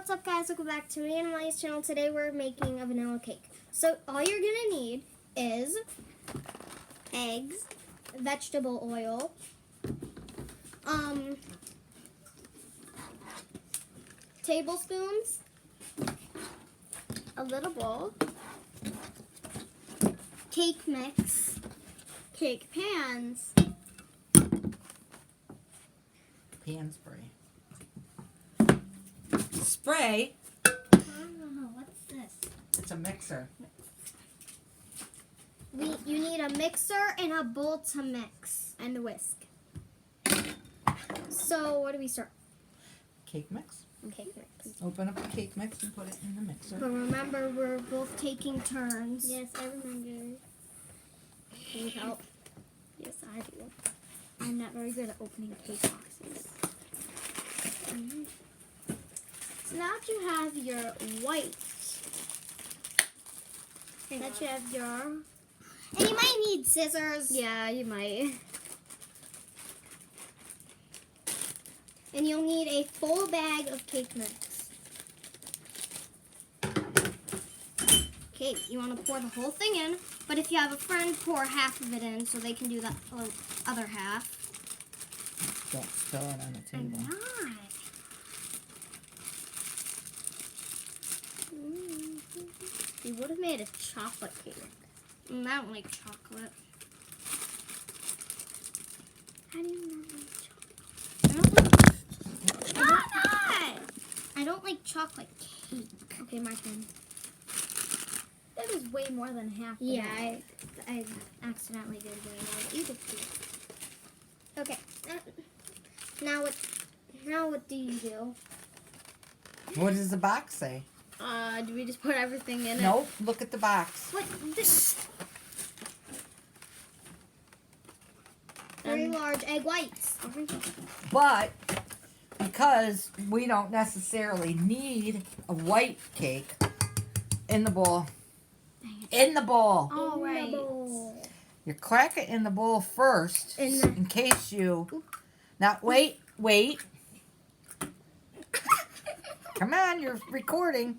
What's up, guys? Welcome back to me and Molly's channel. Today we're making a vanilla cake. So all you're gonna need is eggs, vegetable oil, tablespoons, a little bowl, cake mix, cake pans, Pan spray. Spray? oh, what's this? It's a mixer. You need a mixer and a bowl to mix and a whisk. So what do we start? Cake mix. Cake mix. Open up the cake mix and put it in the mixer. But remember, we're both taking turns. Yes, I remember. Can you help? Yes, I do. I'm not very good at opening cake boxes. So now that you have your white, that you have your, and you might need scissors. Yeah, you might. And you'll need a full bag of cake mix. Okay, you want to pour the whole thing in, but if you have a friend, pour half of it in so they can do that other half. Don't spill it on the I'm table. not. You would have made a chocolate cake. I don't like chocolate. How do you not like chocolate? I don't like chocolate cake. Okay, my turn. That was way more than half. the Yeah, bag. I accidentally did way more than you did too. Okay. Now what do you do? What does the box say? Do we just put everything in it? Nope. Look at the box. What this? 3 large egg whites. But because we don't necessarily need a white cake in the bowl. In the bowl. All right. You crack it in the bowl first in case you. Now wait. Come on, you're recording.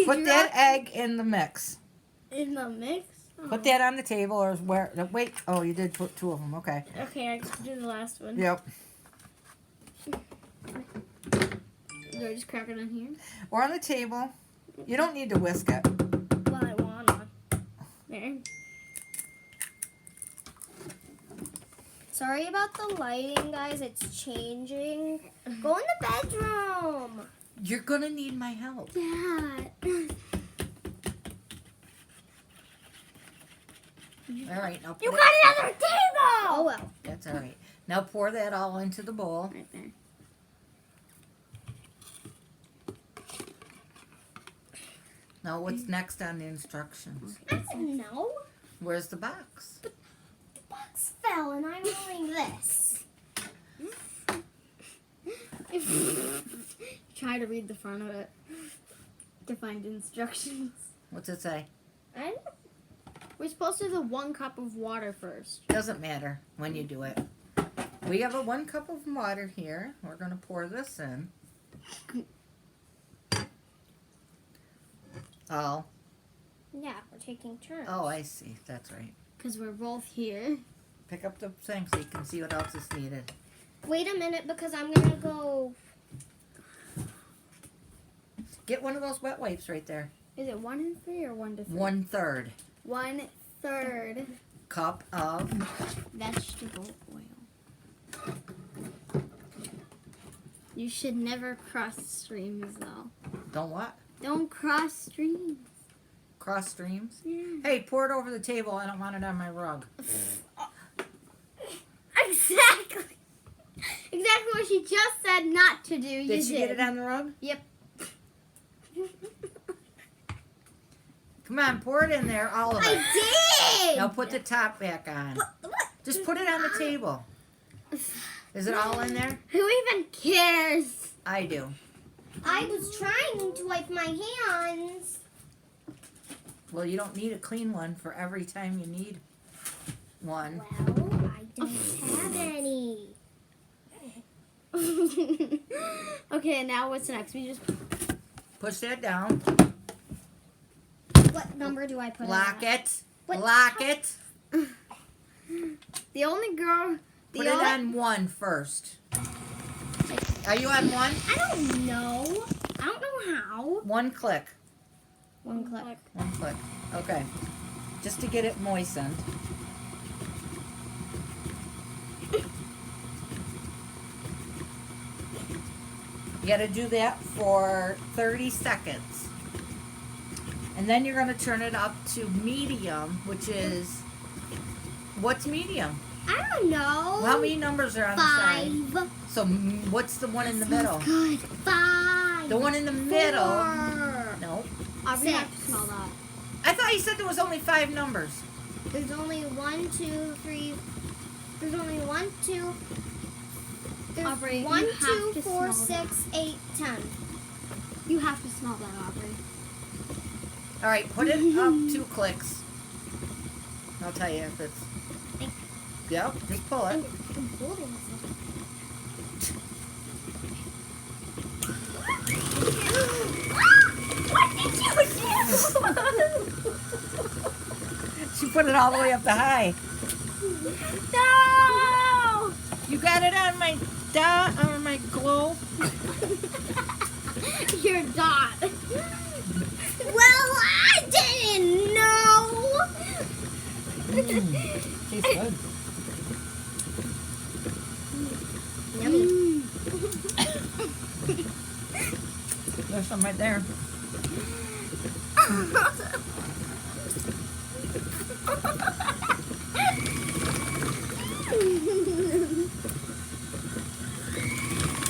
Put that egg in the mix. In the mix? Put that on the table or where. No, wait. Oh, you did put 2 of them. Okay. Okay, I can do the last one. Yep. Do I just crack it in here? Or on the table. You don't need to whisk it. Well, I wanna. There. Sorry about the lighting, guys. It's changing. Go in the bedroom. You're gonna need my help. Dad. All right. Now You put got it- another table. Oh well. That's all right. Now pour that all into the bowl. Right there. Now what's next on the instructions? I don't know. Where's the box? The box fell, and I'm doing this. Try to read the front of it to find instructions. What's it say? We're supposed to do 1 cup of water first. Doesn't matter when you do it. We have a 1 cup of water here. We're gonna pour this in. Oh. Yeah, we're taking turns. Oh, I see. That's right. Because we're both here. Pick up the thing so you can see what else is needed. Wait a minute, because I'm gonna go. Get one of those wet wipes right there. Is it 1 and 3 or 1 to 3? 1/3 1/3 cup of. vegetable oil. You should never cross streams, though. Don't what? Don't cross streams. Cross streams. Yeah. Hey, pour it over the table. I don't want it on my rug. Exactly. Exactly what she just said not to do. Did you get it on the rug? Yep. Come on, pour it in there, all of it. I did. Now put the top back on. Just put it on the table. Is it all in there? Who even cares? I do. I was trying to wipe my hands. Well, you don't need a clean one for every time you need one. Well, I don't have any. Okay, now what's next? We just Push that down. What number do I put Lock on? it. What? Lock it. the only girl. The Put it only, on 1 first. Are you on 1? I don't know. I don't know how. 1 click. One click. 1 click. Okay. Just to get it moistened. You got to do that for 30 seconds. And then you're going to turn it up to medium, which is, what's medium? I don't know. How many numbers are on the side? 5. So what's the one in the middle? Good. 5. The one in the middle. 4. No. Aubrey, you have to 6. smell that. I thought you said there was only 5 numbers. There's only 1, 2, 3. There's only 1, 2. There's Aubrey, 1, you have 2, to 4, smell 6, 8, 10. You have to smell that, Aubrey. All right, put it up 2 clicks. I'll tell you if it's. Yep, just pull it. I'm holding this. What did you do? She put it all the way up the high. No! You got it on my on my globe. Your dot. Well, I didn't know. Tastes good. Yummy. There's some right there.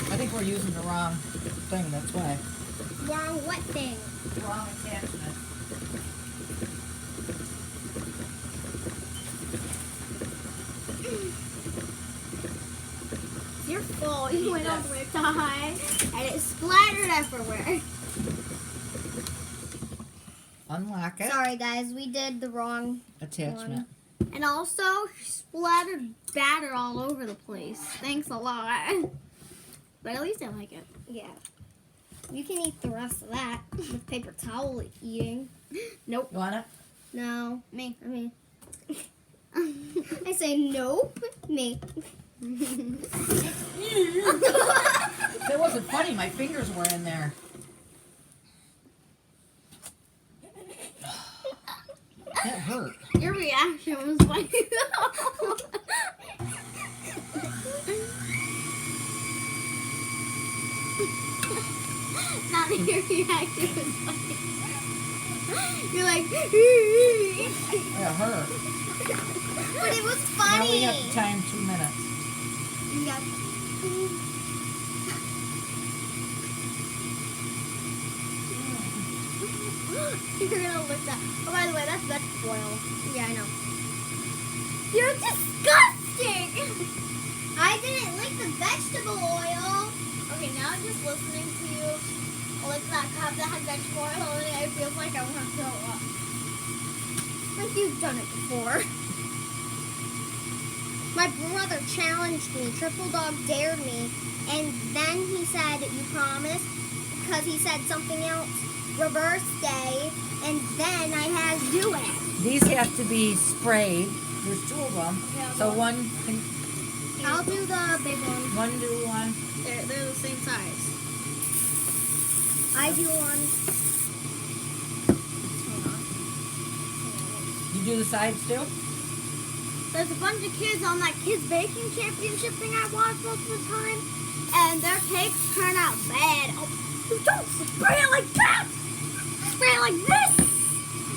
I think we're using the wrong thing, that's why. Wrong what thing? Wrong attachment. You're full. You went all the way up to high, and it splattered everywhere. Unlock it. Sorry, guys. We did the wrong. Attachment. And also splattered batter all over the place. Thanks a lot. But at least I like it. Yeah. You can eat the rest of that with paper towel eating. Nope. You want it? No. Me. I mean. I say nope. Me. That wasn't funny. My fingers were in there. That hurt. Your reaction was funny. Not that your reaction was funny. You're like, It hurt. But it was Now funny. we have to time 2 minutes. You got. you're gonna lick that. Oh, by the way, that's vegetable oil. Yeah, I know. You're disgusting! I didn't lick the vegetable oil. Okay, now I'm just listening to you lick that cup that has vegetable oil in it. It feels like I want to throw up. Like you've done it before. My brother challenged me. Triple Dog dared me. And then he said, you promise? Because he said something else. Reverse day. And then I had to do it. These have to be sprayed. There's 2 of them. Yeah, So one can I'll do the big one. do one. They're the same size. I do one. You do the sides too? There's a bunch of kids on that kids baking championship thing I watch most of the time, and their cakes turn out bad. Oh, you don't spray it like that! Spray it like this!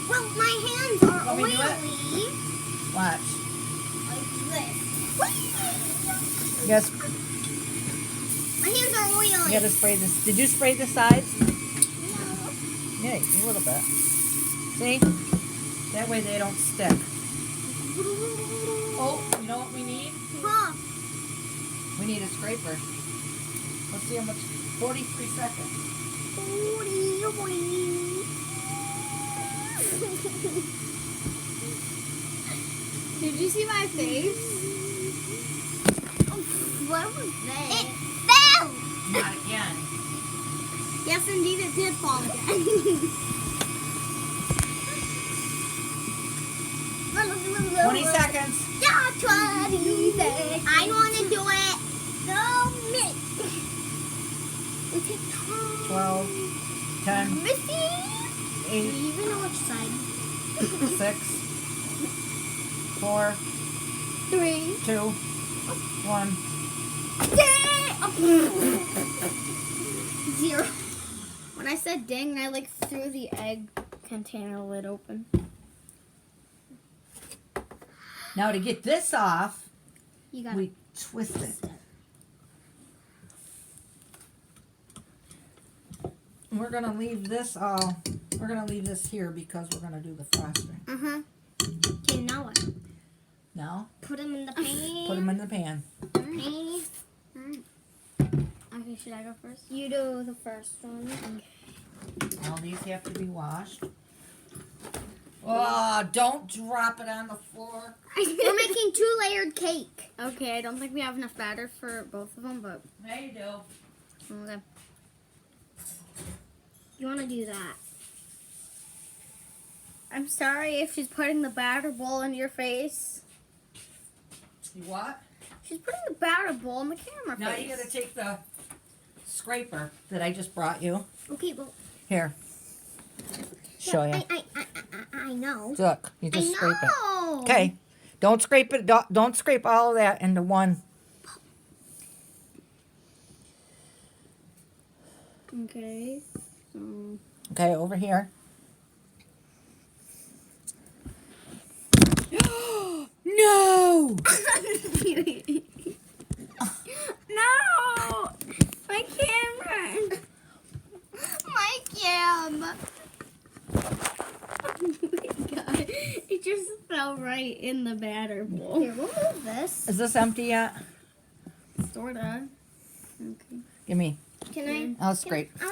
Well, my hands are Want me to do it? oily. Watch. Like this. Yes. My hands are oily. You gotta spray this. Did you spray the sides? No. Yeah, a little bit. See? That way they don't stick. Oh, you know what we need? Huh. We need a scraper. Let's see how much. 43 seconds. Did you see my face? What was that? It fell! Not again. Yes, indeed, it did fall again. 20 seconds. Yeah, 20 seconds. I want to do it. No, me. We take time. 12, 10, Missy. Do 8, you even know which side? 6, 4, 3. 2, 1. 0. When I said ding, I like threw the egg container lid open. Now to get this off, You got we twist it. We're gonna leave this we're gonna leave this here because we're gonna do the frosting. Okay, now what? Now, Put them in the pan. put them in the pan. Pan. Okay, should I go first? You do the first one. All these have to be washed. Oh, don't drop it on the floor. We're making 2-layered cake. Okay, I don't think we have enough batter for both of them, but There you do. okay. You want to do that? I'm sorry if she's putting the batter bowl in your face. You what? She's putting the batter bowl in the camera Now face. you gotta take the scraper that I just brought you. Okay, well. Here. Show you. I know. Look, you just I scrape it. know. Okay. Don't scrape it. Don't scrape all of that into one. Okay. Okay, over here. No! No! My camera! My cam. Oh my god. It just fell right in the batter bowl. Here, we'll move this. Is this empty yet? Sorta. Okay. Give me. Can I'll scrape. I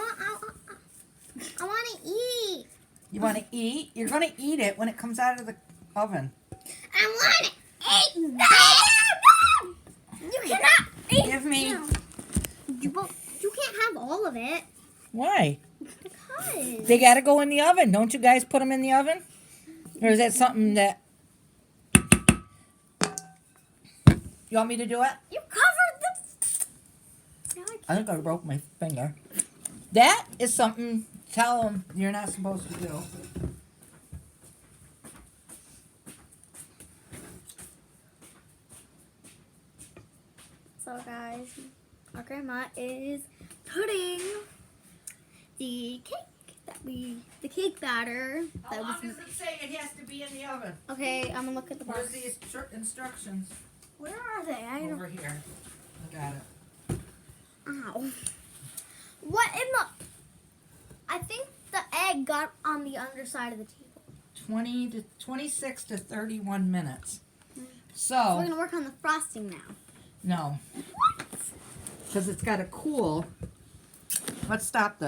want to eat. You want to eat? You're going to eat it when it comes out of the oven. I want to eat that. You cannot eat. Give me. You can't have all of it. Why? Because. They got to go in the oven. Don't you guys put them in the oven? Or is that something that... You want me to do it? You covered the. I think I broke my finger. That is something, tell them you're not supposed to do. So guys, our grandma is putting the cake batter that was. does it say it has to be in the oven? Okay, I'm gonna look at the Where's box. the instructions? Where are they? I don't. Over here. I got it. Ow. What in the? I think the egg got on the underside of the table. 26 to 31 minutes. We're So, gonna work on the frosting now. no. Because it's got to cool. Let's stop this.